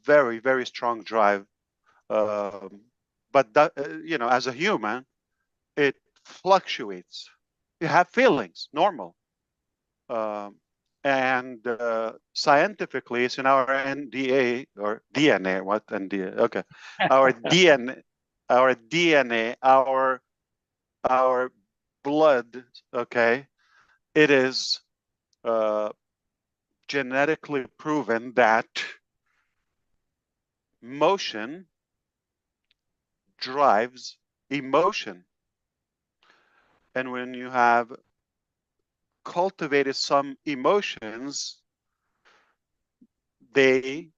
very, very strong drive. But that, as a human, it fluctuates. You have feelings, normal. Um, and scientifically, it's in our NDA or DNA. What NDA? Okay, our DNA, our DNA, our blood. Okay, it is genetically proven that motion drives emotion. And when you have cultivated some emotions, they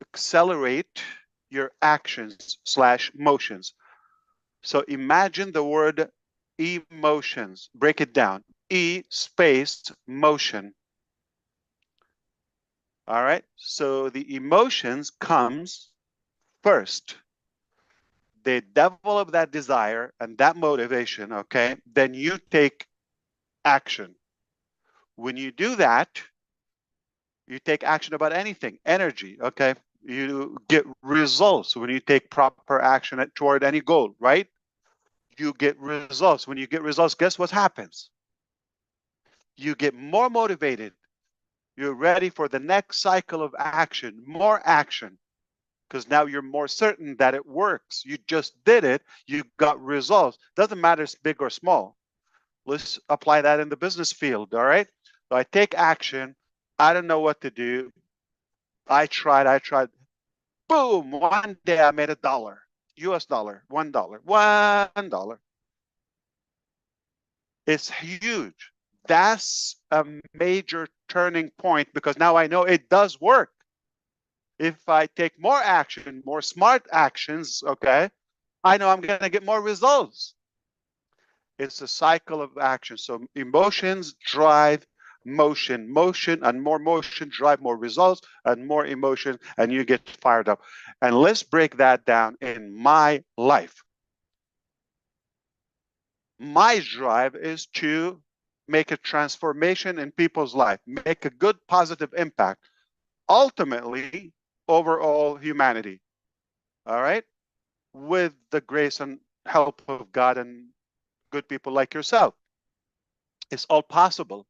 accelerate your actions / motions. So imagine the word emotions. Break it down. E space motion. All right. So the emotions comes first. They develop that desire and that motivation, okay? Then you take action. When you do that, you take action about anything, energy, okay? You get results when you take proper action toward any goal, right? You get results. When you get results, guess what happens? You get more motivated. You're ready for the next cycle of action, more action, because now you're more certain that it works. You just did it. You got results. Doesn't matter if it's big or small. Let's apply that in the business field, all right? So I take action. I don't know what to do. I tried. Boom, one day I made $1, US dollar, $1, $1. It's huge. That's a major turning point because now I know it does work. If I take more action, more smart actions, okay, I know I'm going to get more results. It's a cycle of action. So emotions drive motion, motion and more motion drive more results and more emotion, and you get fired up. And let's break that down in my life. My drive is to make a transformation in people's life, make a good positive impact, ultimately overall humanity. All right? With the grace and help of God and good people like yourself. It's all possible.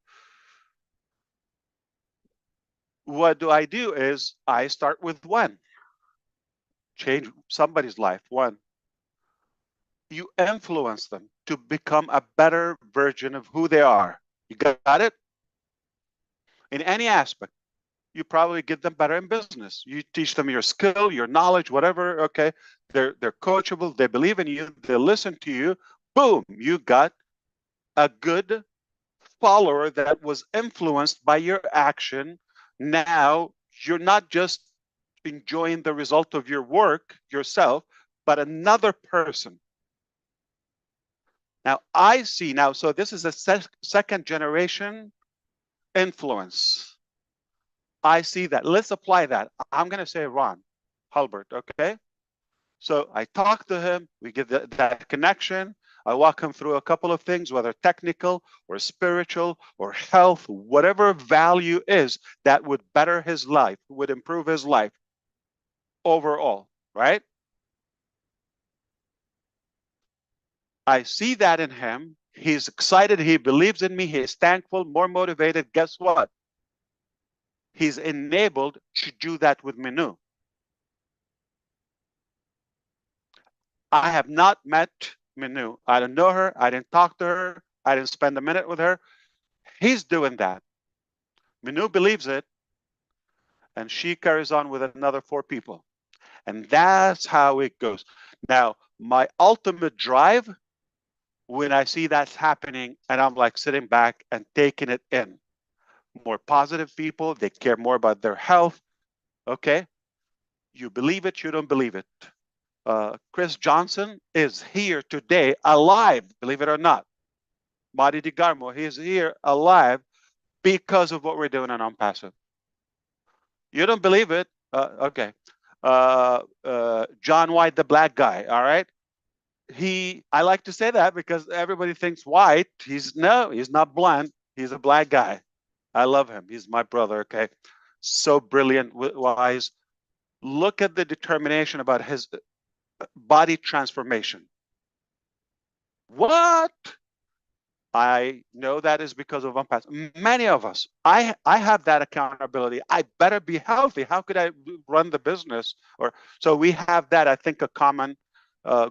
What do I do is I start with one. Change somebody's life, one. You influence them to become a better version of who they are. You got it? In any aspect. You probably get them better in business. You teach them your skill, your knowledge, whatever, okay? They're coachable, they believe in you, they listen to you. Boom, you got a good follower that was influenced by your action. Now you're not just enjoying the result of your work yourself, but another person. Now I see now, so this is a second generation influence. I see that. Let's apply that. I'm going to say Ron Hulbert, okay? So I talk to him, we get that connection. I walk him through a couple of things, whether technical or spiritual or health, whatever value is that would better his life, would improve his life overall, right? I see that in him. He's excited. He believes in me. He's thankful, more motivated. Guess what? He's enabled to do that with Minoo. I have not met Minoo. I don't know her. I didn't talk to her. I didn't spend a minute with her. He's doing that. Minoo believes it, and she carries on with another 4 people. And that's how it goes. Now, my ultimate drive, when I see that's happening, and I'm like sitting back and taking it in. More positive people, they care more about their health. Okay? You believe it, you don't believe it. Chris Johnson is here today, alive, believe it or not. Marty DeGarmo, he's here alive because of what we're doing on ONPASSIVE. You don't believe it? Okay. John White, the black guy, all right? I like to say that because everybody thinks white. He's not blonde. He's a black guy. I love him. He's my brother, okay? So brilliant, wise. look at the determination about his body transformation. What? I know that is because of ONPASSIVE. Many of us, I have that accountability. I better be healthy. How could I run the business? Or so we have that. I think a common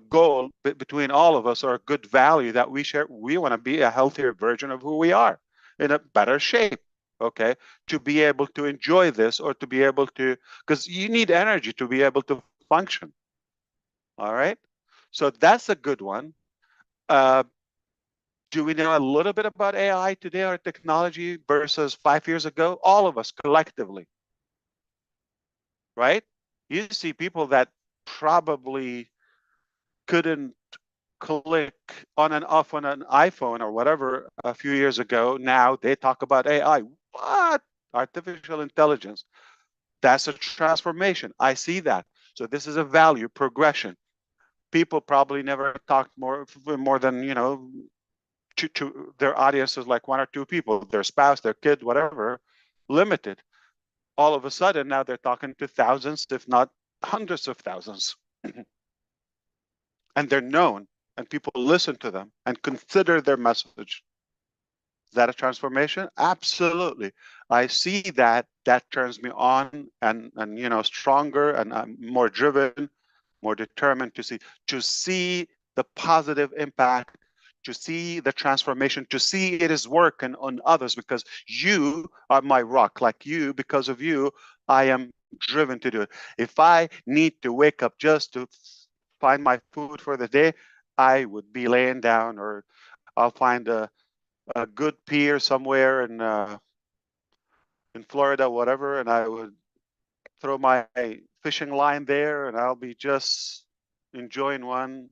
goal between all of us, or a good value that we share. We want to be a healthier version of who we are, in a better shape. Okay, to be able to enjoy this, or to be able to, because you need energy to be able to function. All right, so that's a good one. Do we know a little bit about AI today, or technology, versus 5 years ago? All of us collectively, right? You see people that probably couldn't click on and off on an iPhone or whatever a few years ago. Now they talk about AI. What? Artificial intelligence. That's a transformation. I see that. So this is a value progression. People probably never talked more than, to their audience is like one or two people, their spouse, their kid, whatever, limited. All of a sudden, now they're talking to thousands, if not hundreds of thousands. And they're known, and people listen to them and consider their message. Is that a transformation? Absolutely. I see that. That turns me on, and stronger, and I'm more driven, more determined to see the positive impact, to see the transformation, to see it is working on others, because you are my rock. Like you, because of you, I am driven to do it. If I need to wake up just to find my food for the day, I would be laying down, or I'll find a good pier somewhere in Florida, whatever, and I would throw my fishing line there, and I'll be just enjoying one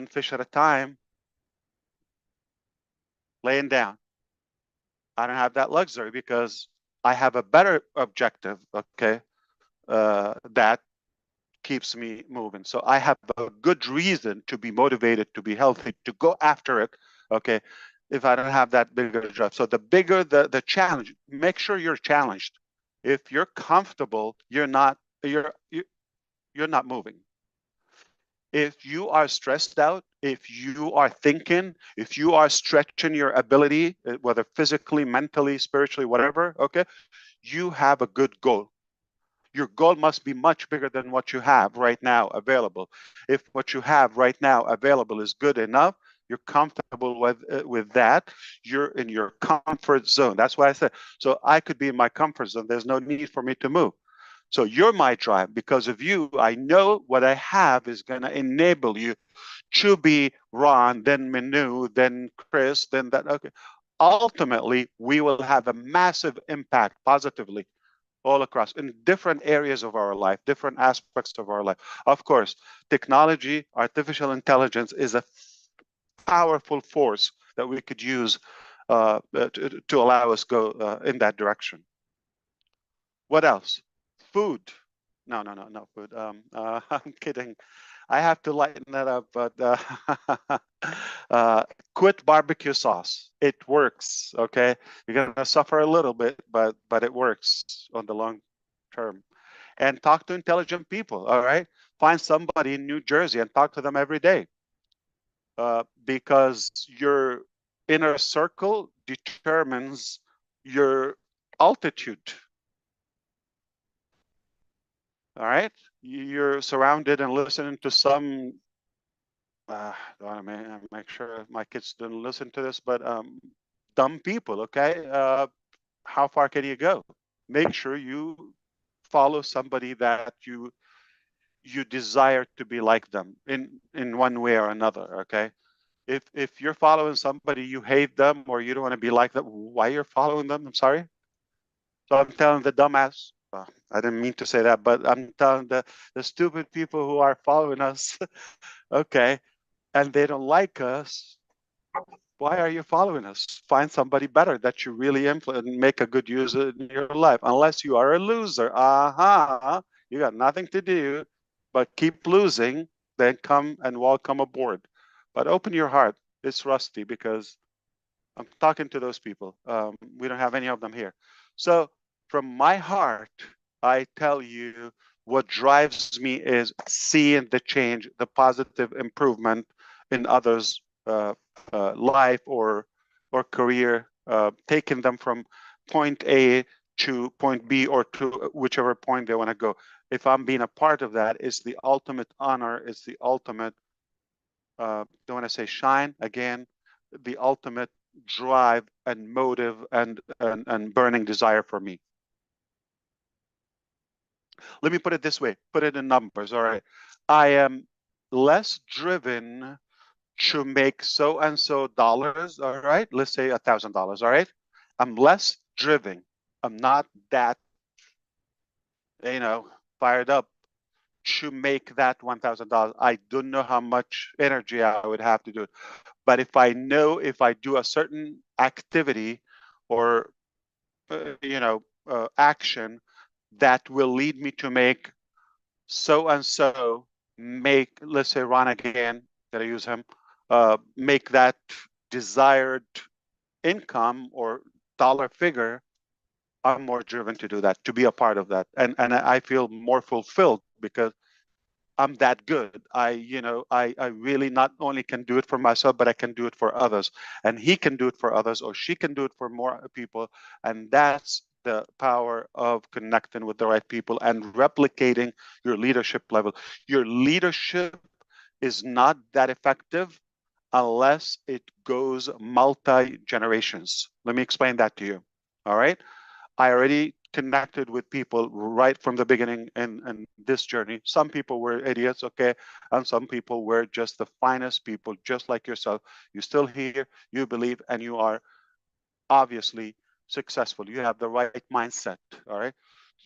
fish at a time, laying down. I don't have that luxury because I have a better objective, okay, that keeps me moving. So I have a good reason to be motivated, to be healthy, to go after it, okay, if I don't have that bigger drive. So the bigger the challenge, make sure you're challenged. If you're comfortable, you're not moving. If you are stressed out, if you are thinking, if you are stretching your ability, whether physically, mentally, spiritually, whatever, okay, you have a good goal. Your goal must be much bigger than what you have right now available. If what you have right now available is good enough, you're comfortable with that, you're in your comfort zone. That's why I said, so I could be in my comfort zone. There's no need for me to move. So you're my drive. Because of you, I know what I have is going to enable you to be Ron, then Manu, then Chris, then that. Okay. Ultimately, we will have a massive impact positively all across in different areas of our life, different aspects of our life. Of course, technology, artificial intelligence is a powerful force that we could use to allow us go in that direction. What else? Food. No, food. I'm kidding. I have to lighten that up, but quit barbecue sauce. It works, okay? You're gonna suffer a little bit, but it works on the long term. And talk to intelligent people, all right? Find somebody in New Jersey and talk to them every day, because your inner circle determines your altitude. All right, you're surrounded and listening to some. I want to make sure my kids don't listen to this, but dumb people. Okay, how far can you go? Make sure you follow somebody that you desire to be like them in one way or another. Okay, if you're following somebody you hate them, or you don't want to be like them, why you're following them? I'm sorry. So I'm telling the dumbass. I didn't mean to say that, but I'm telling the stupid people who are following us, okay, and they don't like us. Why are you following us? Find somebody better that you really influence and make a good use in your life. Unless you are a loser, you got nothing to do but keep losing. Then come and welcome aboard. But open your heart. It's rusty because I'm talking to those people. We don't have any of them here. So from my heart, I tell you, what drives me is seeing the change, the positive improvement in others' life or career, taking them from point A to point B or to whichever point they want to go. If I'm being a part of that, it's the ultimate honor. It's the ultimate, don't want to say shine again, the ultimate drive and motive and burning desire for me. Let me put it this way, put it in numbers. All right. I am less driven to make so and so dollars. All right. Let's say $1,000. All right. I'm less driven. I'm not that, fired up to make that $1,000. I don't know how much energy I would have to do it. But if I know if I do a certain activity or, action that will lead me to make so and so, make, let's say Ron again, that I use him, make that desired income or dollar figure, I'm more driven to do that, to be a part of that. And I feel more fulfilled because I'm that good. I really not only can do it for myself, but I can do it for others. And he can do it for others, or she can do it for more people. And that's the power of connecting with the right people and replicating your leadership level. Your leadership is not that effective unless it goes multi-generations. Let me explain that to you. All right. I already connected with people right from the beginning in this journey. Some people were idiots, okay, and some people were just the finest people, just like yourself. You're still here, you believe, and you are obviously successful. You have the right mindset, all right?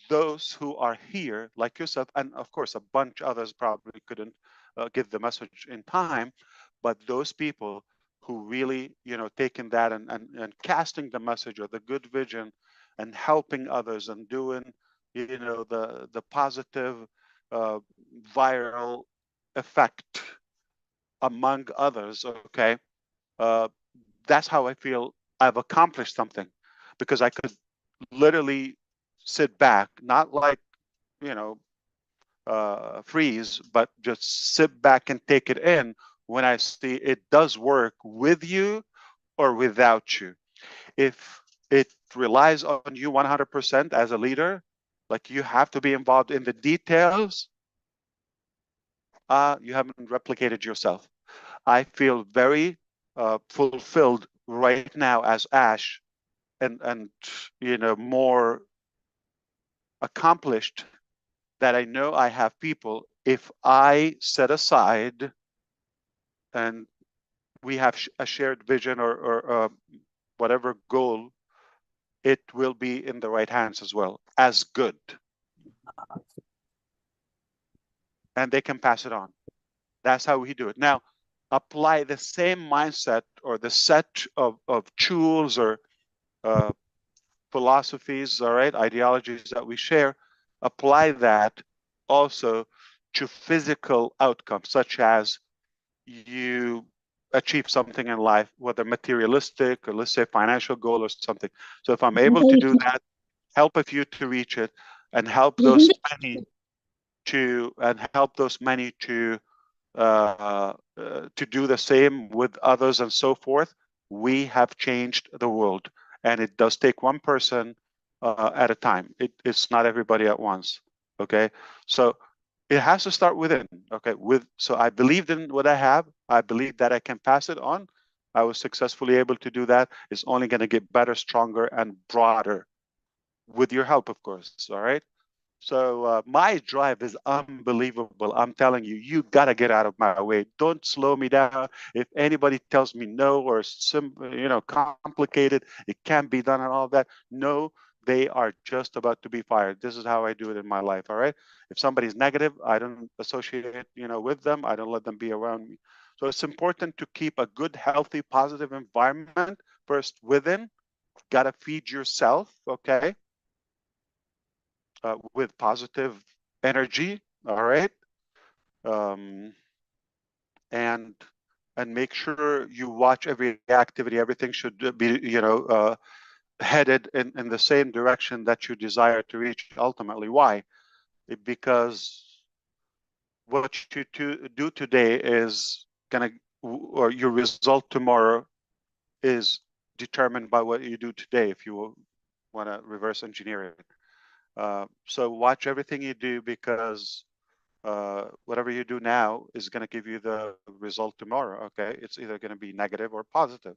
Those who are here, like yourself, and of course, a bunch others probably couldn't give the message in time, but those people who really, taking that and casting the message or the good vision and helping others and doing, the positive uh, viral effect among others, okay? Uh, that's how I feel I've accomplished something, because I could literally sit back, not like, you know, freeze, but just sit back and take it in when I see it does work with you or without you. If it relies on you 100% as a leader, like you have to be involved in the details, you haven't replicated yourself. I feel very fulfilled right now as Ash, and more accomplished, that I know I have people. If I set aside and we have a shared vision or whatever goal, it will be in the right hands as well, as good, and they can pass it on. That's how we do it. Now, apply the same mindset or the set of tools or uh, philosophies, all right, ideologies that we share, apply that also to physical outcomes, such as you achieve something in life, whether materialistic or, let's say, financial goal or something. So if I'm able to do that, help a few to reach it, and help those many to do the same with others and so forth, we have changed the world. And it does take one person at a time. It's not everybody at once. Okay, so it has to start within. Okay, so I believed in what I have. I believe that I can pass it on. I was successfully able to do that. It's only going to get better, stronger, and broader with your help, of course. All right. So my drive is unbelievable. I'm telling you, you gotta get out of my way. Don't slow me down. If anybody tells me no or complicated, it can't be done and all that. No, they are just about to be fired. This is how I do it in my life. All right. If somebody's negative, I don't associate, with them. I don't let them be around me. So it's important to keep a good, healthy, positive environment first within. Gotta feed yourself. Okay. With positive energy, all right, um, and make sure you watch every activity. Everything should be, headed in the same direction that you desire to reach ultimately. Why? Because what you do today is gonna, or your result tomorrow is determined by what you do today, if you want to reverse engineer it. So watch everything you do, because whatever you do now is going to give you the result tomorrow. Okay, it's either going to be negative or positive,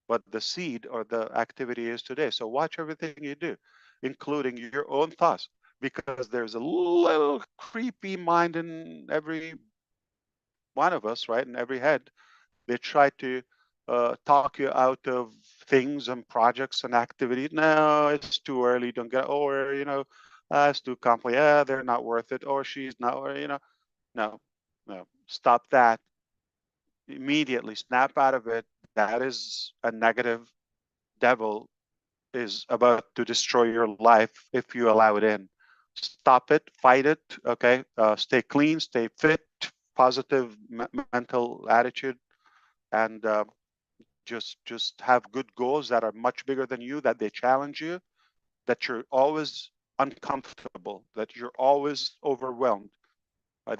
but the seed or the activity is today. So watch everything you do, including your own thoughts, because there's a little creepy mind in every one of us, right? In every head. They try to talk you out of things and projects and activities. No, it's too early. Don't get, or, it's too complicated. Yeah, they're not worth it. Or she's not, or, no, no. Stop that immediately. Snap out of it. That is a negative. Devil is about to destroy your life if you allow it in. Stop it, fight it, okay? Stay clean, stay fit, positive mental attitude, and just have good goals that are much bigger than you, that they challenge you, that you're always uncomfortable, that you're always overwhelmed.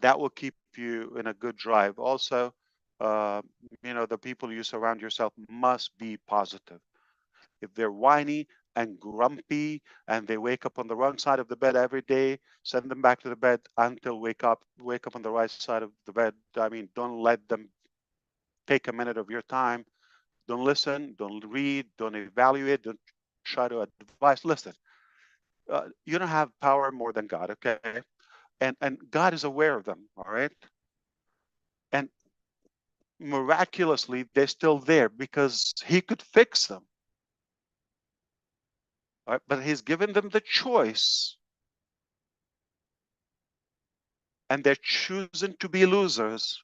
That will keep you in a good drive. Also, uh, the people you surround yourself must be positive. If they're whiny and grumpy and they wake up on the wrong side of the bed every day, send them back to the bed until wake up on the right side of the bed. I mean, don't let them take a minute of your time. Don't listen, don't read, don't evaluate, don't try to advise. Listen, you don't have power more than God, okay? And God is aware of them, all right? And miraculously, they're still there because He could fix them, all right? But He's given them the choice, and they're choosing to be losers.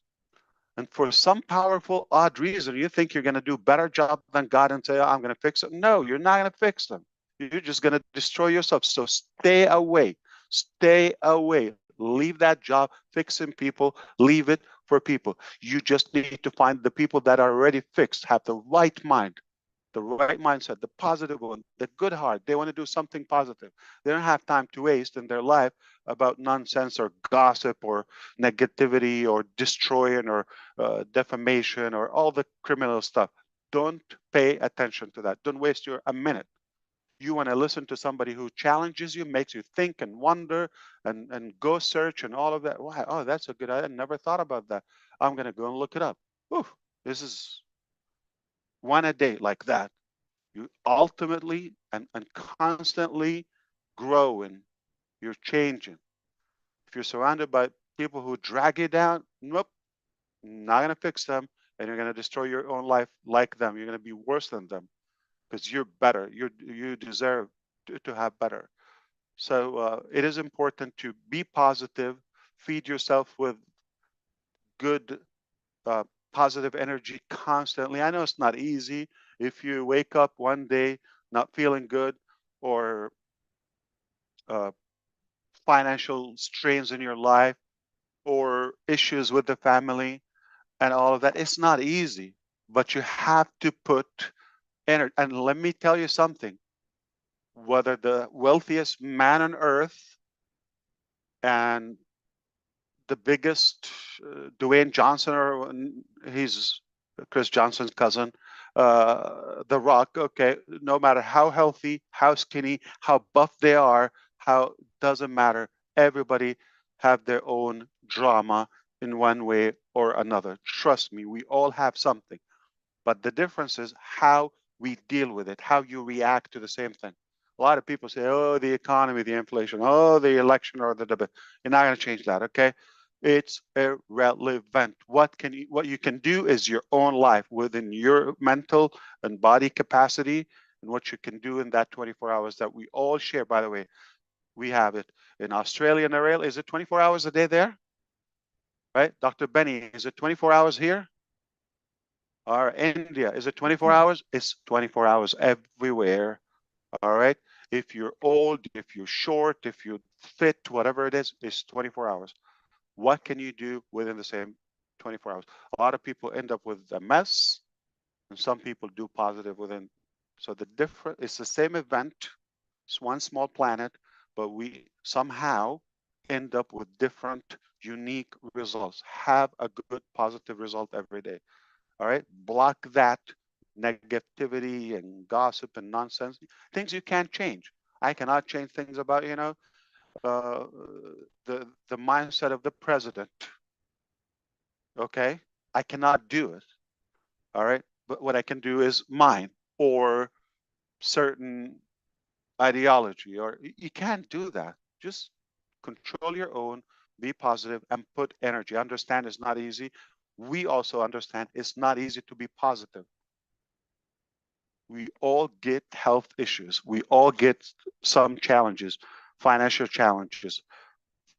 And for some powerful, odd reason, you think you're going to do a better job than God and say, I'm going to fix it. No, you're not going to fix them. You're just going to destroy yourself. So stay away. Stay away. Leave that job fixing people. Leave it for people. You just need to find the people that are already fixed, have the right mind, the right mindset, the positive one, the good heart. They want to do something positive. They don't have time to waste in their life about nonsense or gossip or negativity or destroying or defamation or all the criminal stuff. Don't pay attention to that. Don't waste a minute. You want to listen to somebody who challenges you, makes you think and wonder and go search and all of that. Wow, oh, that's a good idea. I never thought about that. I'm going to go and look it up. Oof, this is one a day like that. You ultimately and constantly growing. You're changing. If you're surrounded by people who drag you down, nope, not going to fix them. And you're going to destroy your own life like them. You're going to be worse than them because you're better. You deserve to have better. So it is important to be positive, feed yourself with good, uh, positive energy constantly. I know it's not easy. If you wake up one day not feeling good, or uh, financial strains in your life, or issues with the family, and all of that, it's not easy. But you have to put energy. And let me tell you something: whether the wealthiest man on earth and the biggest Dwayne Johnson, or he's Chris Johnson's cousin, The Rock. Okay, no matter how healthy, how skinny, how buff they are, how doesn't matter. Everybody have their own drama in one way or another. Trust me, we all have something. But the difference is how we deal with it, how you react to the same thing. A lot of people say, oh, the economy, the inflation, oh, the election or the debate. You're not going to change that, okay? It's irrelevant. What you can do is your own life within your mental and body capacity, and what you can do in that 24 hours that we all share. By the way, we have it in Australia and Israel. Is it 24 hours a day there? Right? Dr. Benny, is it 24 hours here? Or India, is it 24 hours? It's 24 hours everywhere. All right. If you're old, if you're short, if you're fit, whatever it is, it's 24 hours. What can you do within the same 24 hours? A lot of people end up with a mess, and some people do positive within So the different, it's the same event, it's one small planet, but we somehow end up with different unique results. Have a good positive result every day. All right, block that negativity and gossip and nonsense, things you can't change. I cannot change things about, uh, the mindset of the president. Okay, I cannot do it. All right, but what I can do is mine, or certain ideology, or you can't do that. Just control your own, be positive, and put energy. Understand it's not easy. We also understand it's not easy to be positive. We all get health issues. We all get some challenges, financial challenges,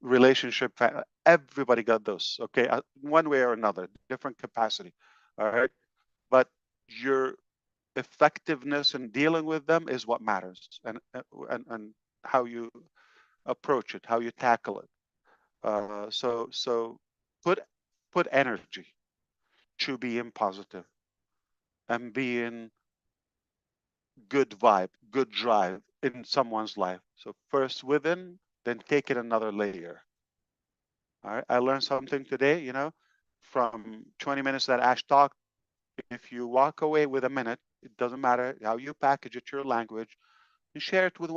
relationship. Everybody got those. Okay, one way or another, different capacity. All right, but your effectiveness in dealing with them is what matters, and how you approach it, how you tackle it. So put energy to being positive and being good vibe, good drive in someone's life. So first within, then take it another layer. All right, I learned something today. From 20 minutes that Ash talked. If you walk away with a minute, it doesn't matter how you package it, your language, and share it with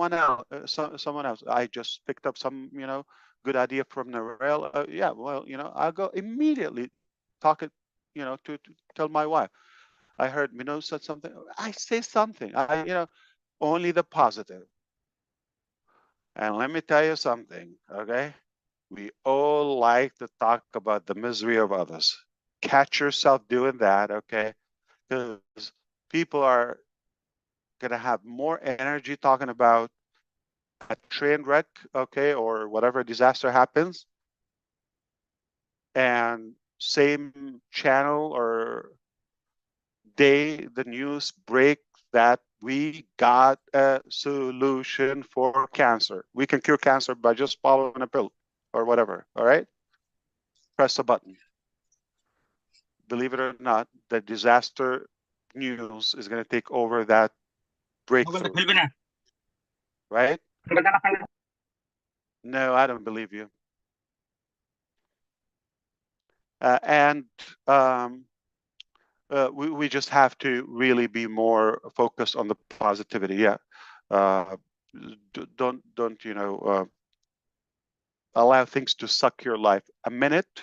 someone else. I just picked up some, good idea from Narelle. Yeah, well, I'll go immediately talk it, to tell my wife. I heard Mino said something. I say something. Only the positive. And let me tell you something, okay? We all like to talk about the misery of others. Catch yourself doing that, okay? Because people are going to have more energy talking about a train wreck, okay, or whatever disaster happens, and same channel or day the news break that we got a solution for cancer. We can cure cancer by just following a pill or whatever. All right, press a button. Believe it or not, the disaster news is going to take over that breakthrough, right? No, I don't believe you. And we just have to really be more focused on the positivity. Yeah. Don't allow things to suck your life. A minute,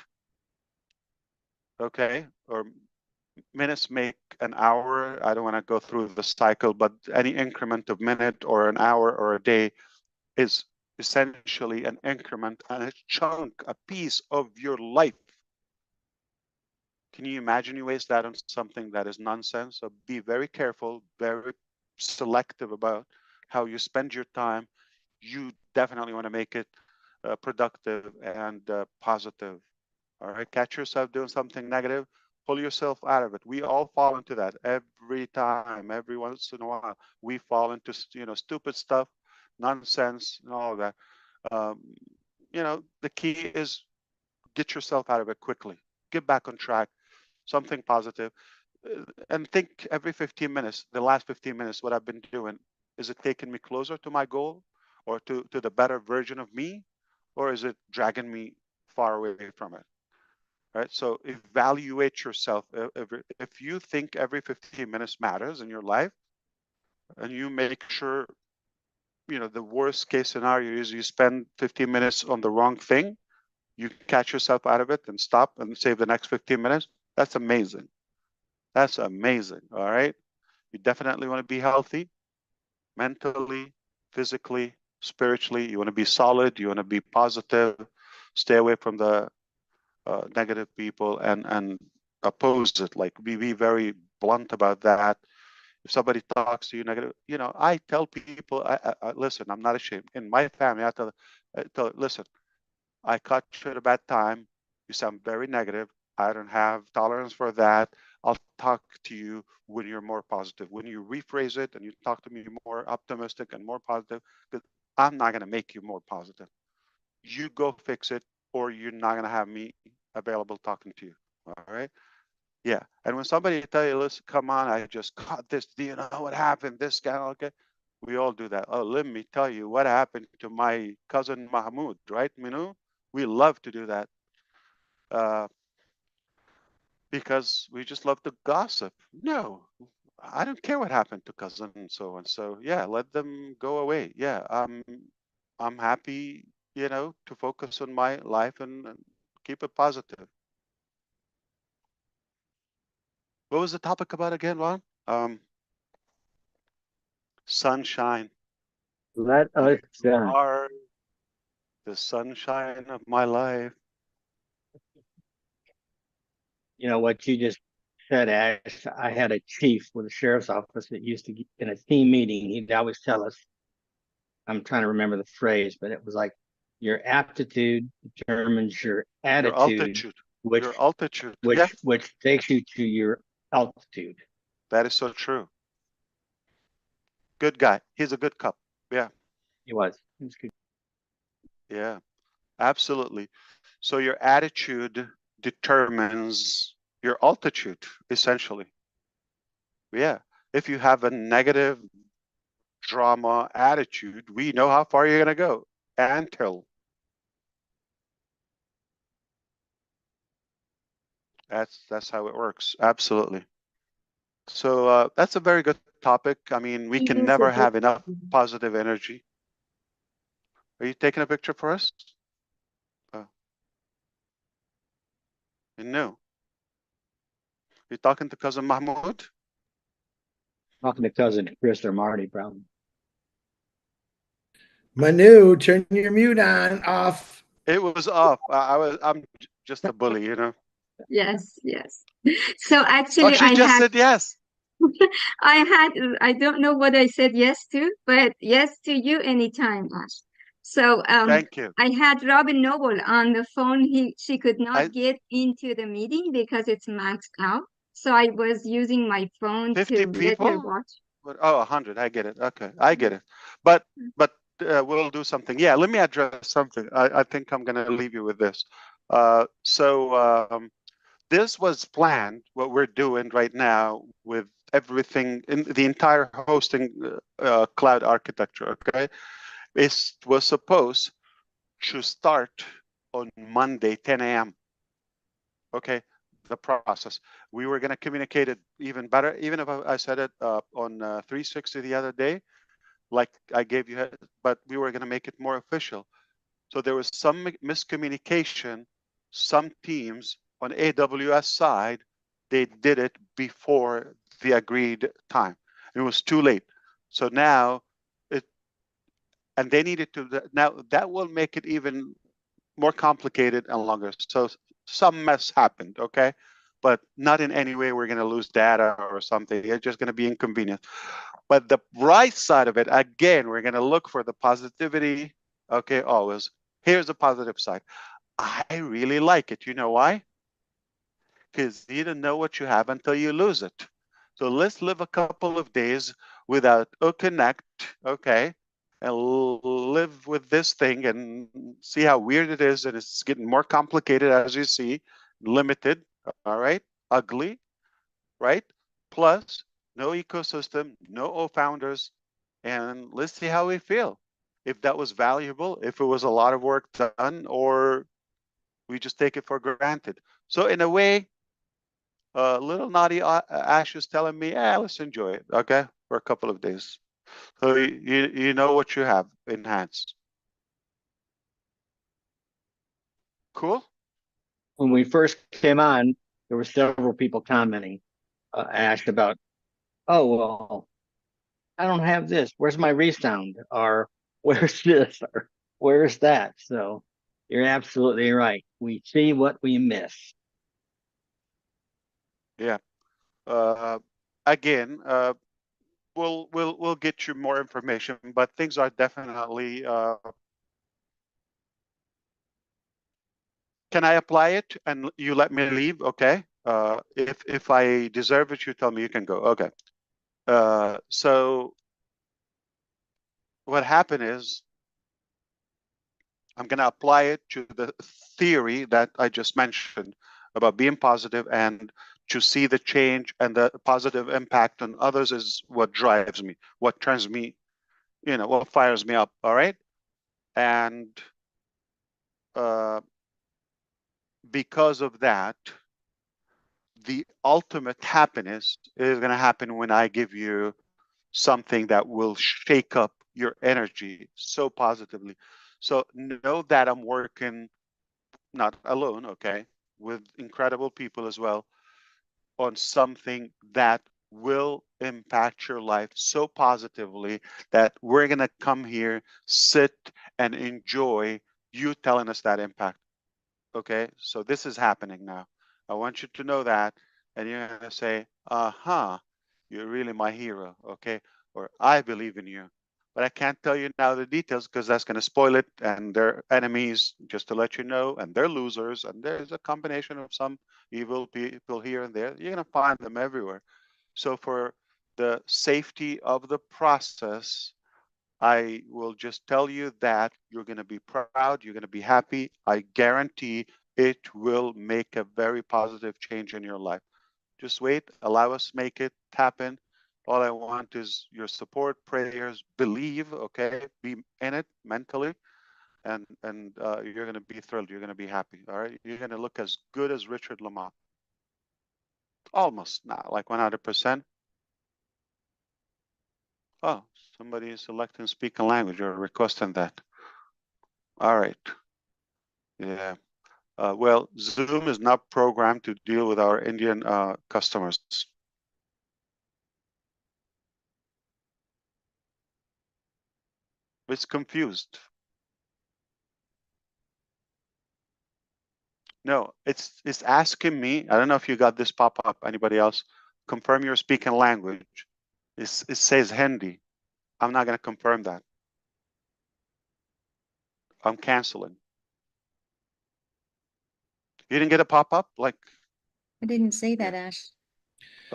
okay, or minutes make an hour. I don't want to go through the cycle, but any increment of minute or an hour or a day is essentially an increment and a chunk, a piece of your life. Can you imagine you waste that on something that is nonsense? So be very careful, very selective about how you spend your time. You definitely want to make it productive and positive. All right, catch yourself doing something negative, pull yourself out of it. We all fall into that every time, every once in a while. We fall into stupid stuff, nonsense, and all of that. Um, the key is get yourself out of it quickly. Get back on track, something positive. And think every 15 minutes, the last 15 minutes, what I've been doing, is it taking me closer to my goal or to the better version of me? Or is it dragging me far away from it? Right? So evaluate yourself. If you think every 15 minutes matters in your life, and you make sure, the worst case scenario is you spend 15 minutes on the wrong thing, you catch yourself out of it and stop and save the next 15 minutes. That's amazing. That's amazing. All right. You definitely want to be healthy mentally, physically, spiritually. You want to be solid. You want to be positive. Stay away from the negative people and oppose it. Like be very blunt about that. If somebody talks to you negative, I tell people, I listen. I'm not ashamed. In my family, I tell listen. I caught you at a bad time. You sound very negative. I don't have tolerance for that. I'll talk to you when you're more positive. When you rephrase it and you talk to me more optimistic and more positive, because I'm not going to make you more positive. You go fix it, or you're not going to have me available talking to you. All right. Yeah. And when somebody tell you, listen, come on, I just caught this. Do you know what happened? This guy, okay. We all do that. Oh, let me tell you what happened to my cousin Mahmoud, right, Minu? We love to do that because we just love to gossip. No, I don't care what happened to cousin and so on. So yeah, let them go away. Yeah, I'm happy, to focus on my life and keep it positive. What was the topic about again, Ron? Sunshine. Let us You are the sunshine of my life. what you just said, Ash. I had a chief with the sheriff's office that used to, in a team meeting, he'd always tell us, I'm trying to remember the phrase, but it was like, your aptitude determines your Your attitude, altitude. which Your altitude. Yeah, which takes you to your altitude. that is so true. Good guy. He's a good cop. Yeah, He was. He was good. yeah, absolutely. So your attitude determines your altitude, essentially. Yeah. If you have a negative drama attitude, we know how far you're going to go. Anthill. That's how it works. Absolutely. So that's a very good topic. I mean, we can Yes, never it have enough is. positive energy. Are you taking a picture for us? No. You're talking to cousin Mahmoud? Talking to cousin Chris or Marty, probably. Manu, turn your mute on off. It was off. I'm just a bully. Yes, yes. So Oh, actually, she just said yes. I don't know what I said yes to, but yes to you anytime, Ash. So Thank you. I had Robin Noble on the phone. She could I not get into the meeting because it's maxed out. So I was using my phone 50 to let her people? watch. Oh, 100. I get it. Okay, I get it. But we'll do something. Yeah, let me address something. I think I'm going to leave you with this. So this was planned. What we're doing right now with everything in the entire hosting cloud architecture. Okay, it was supposed to start on Monday, 10 a.m. Okay, the process. We were going to communicate it even better, even if I said it on 360 the other day, like I gave you, but we were going to make it more official. So there was some miscommunication. Some teams on AWS side, they did it before the agreed time. It was too late. So now and they needed to, now that will make it even more complicated and longer. So some mess happened, okay? But not in any way we're going to lose data or something. It's just going to be inconvenient. But the right side of it, again, we're going to look for the positivity, okay, always. Here's the positive side. I really like it. You know why? Because you don't know what you have until you lose it. So let's live a couple of days without a connect, okay, and live with this thing and see how weird it is. And it's getting more complicated as you see, limited, all right, ugly, right? Plus, no ecosystem, no founders, and let's see how we feel. If that was valuable, if it was a lot of work done, or we just take it for granted. So in a way, little naughty Ash is telling me, let's enjoy it, okay, for a couple of days. So you know what you have in hands. Cool. When we first came on, there were several people commenting, Ash, about, oh, well, I don't have this. Where's my resound? Or where's this? Or where's that? So you're absolutely right. We see what we miss. Yeah. Uh, Again, we'll get you more information, but things are definitely. Can I apply it and you let me leave? Okay. If I deserve it, you tell me you can go. Okay. So what happened is I'm going to apply it to the theory that I just mentioned about being positive and to see the change and the positive impact on others is what drives me, what turns me, what fires me up. All right. And because of that, the ultimate happiness is going to happen when I give you something that will shake up your energy so positively. So know that I'm working not alone, okay, with incredible people as well on something that will impact your life so positively that we're going to come here, sit, and enjoy you telling us that impact. Okay, so this is happening now. I want you to know that, and you're going to say, uh-huh, you're really my hero, okay? Or I believe in you. But I can't tell you now the details because that's going to spoil it, and they're enemies, just to let you know, and they're losers, and there's a combination of some evil people here and there. You're going to find them everywhere. So for the safety of the process, I will just tell you that you're going to be proud, you're going to be happy. I guarantee it will make a very positive change in your life. Just wait, allow us make it happen. All I want is your support, prayers, believe, okay? Be in it mentally, and you're going to be thrilled. You're going to be happy, all right? You're going to look as good as Richard Lamont. Almost, not like 100%. Oh, somebody is selecting speak a language or requesting that. All right. Yeah. Well, Zoom is not programmed to deal with our Indian customers. It's confused. No, it's asking me. I don't know if you got this pop up. Anybody else? Confirm your speaking language. It says Hindi. I'm not going to confirm that. I'm canceling. You didn't get a pop up like? I didn't say that, Ash.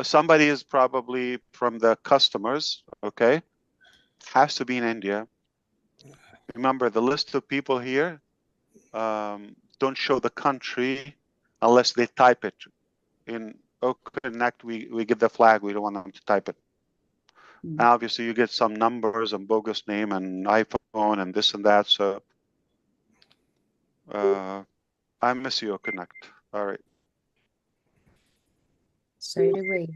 Somebody is probably from the customers. Okay, has to be in India. Remember the list of people here. Don't show the country unless they type it. In OConnect, we give the flag. We don't want them to type it. And obviously, you get some numbers and bogus name and iPhone and this and that. So I miss you, OConnect. All right. So do we.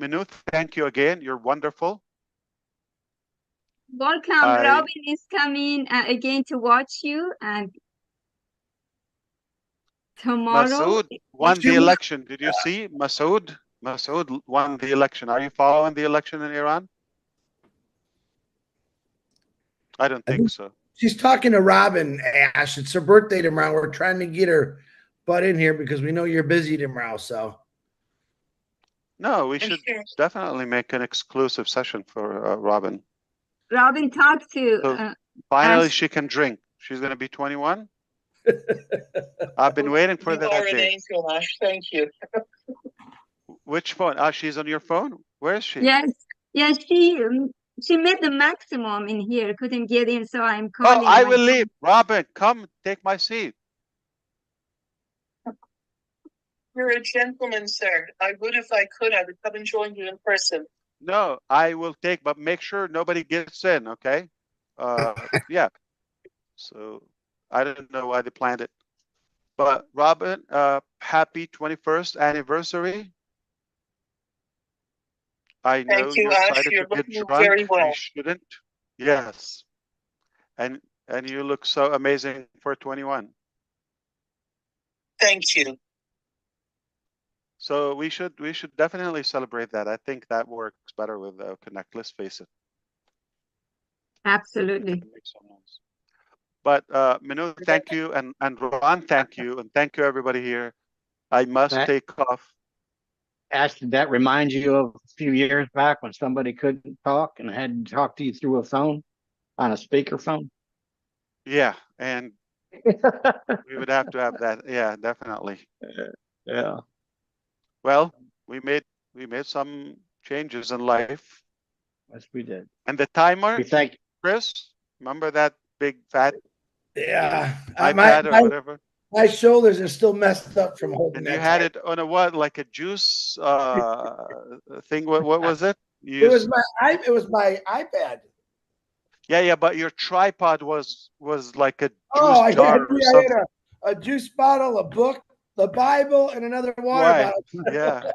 Minu, thank you again. You're wonderful. Welcome. Robin is coming again to watch you, and tomorrow. Masood won the election. Did you see? Masood won the election. Are you following the election in Iran? I don't think so. She's talking to Robin, Ash. It's her birthday tomorrow. We're trying to get her butt in here because we know you're busy tomorrow. So no, we should definitely make an exclusive session for Robin. Robin talked to. So finally, she can drink. She's going to be 21. I've been waiting for that day. Angel, Ash. Thank you. Which phone? She's on your phone. Where is she? Yes, yes. She made the maximum in here. Couldn't get in, so I'm calling. Oh, I will leave. Robin, come take my seat. You're a gentleman, sir. I would if I could. I would come and join you in person. No, I will take, but make sure nobody gets in, okay? Yeah. So I don't know why they planned it. But Robin, happy 21st anniversary. I know you, you're Ash. excited You're to get looking drunk. very well. You shouldn't. Yes. And you look so amazing for 21. Thank you. So we should definitely celebrate that. I think that works better with Connect. Let's face it. Absolutely. But Minu, thank you, and Ron, thank you, and thank you everybody here. I must take off. Ash, did that remind you of a few years back when somebody couldn't talk and had to talk to you through a phone on a speakerphone? Yeah, and we would have to have that. Yeah, definitely. Yeah. Well, we made some changes in life. Yes, we did. And the timer, We thank Chris, remember that big fat Yeah. iPad or whatever. My shoulders are still messed up from holding And that. you had tight. it on a what, like a juice thing? What was it? It was my iPad. Yeah, but your tripod was like a juice Oh, I jar or something. had a juice bottle, a book, the Bible, and another water Right. bottle. Yeah.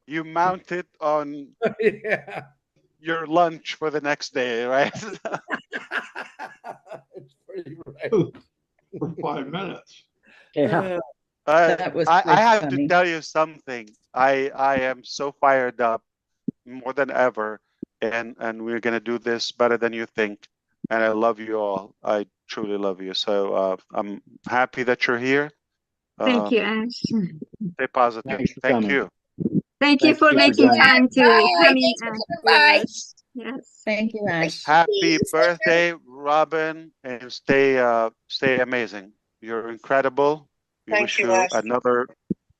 You mount it on Yeah. your lunch for the next day, right? It's pretty right. For 5 minutes. Yeah. That was I pretty have funny. to tell you something. I am so fired up more than ever, and we're gonna do this better than you think. And I love you all. I truly love you. So I'm happy that you're here. Thank you, Ash. Stay positive. Thanks for Thank coming. you. Thank you Thank for you for making joining. time to come in. Yes. Yes. Thank you, Ash. Happy birthday, Robin, and stay amazing. You're incredible. We Thank wish you, you Ash. another.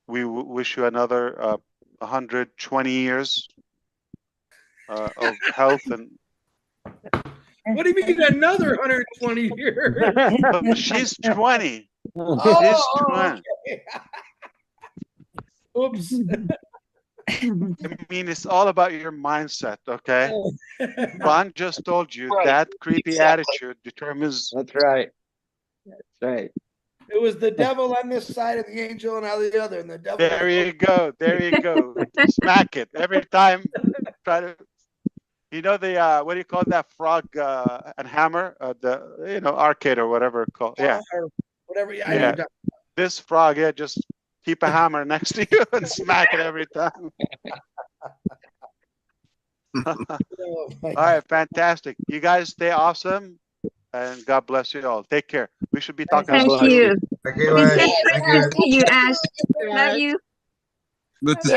Wish you another 120 years of health and. What do you mean another 120 years? But she's 20. Oh, She's 20. okay. Oops. I mean, it's all about your mindset, okay? Juan just told you Right. that creepy Exactly. attitude determines. That's right. That's right. It was the devil on this side and the angel on the other, and the devil. There you go. There you go. Smack it every time. Try to. You know the what do you call that frog and hammer? The arcade or whatever it's called. Yeah. Or whatever. Yeah. Yeah. I know. This frog, yeah, just keep a hammer next to you and smack it every time. Oh, my All right, fantastic. You guys stay awesome, and God bless you all. Take care. We should be talking Thank soon. you. Thank you, And Ash. safe Thank you. Christmas to you, Ash. Love you. Good to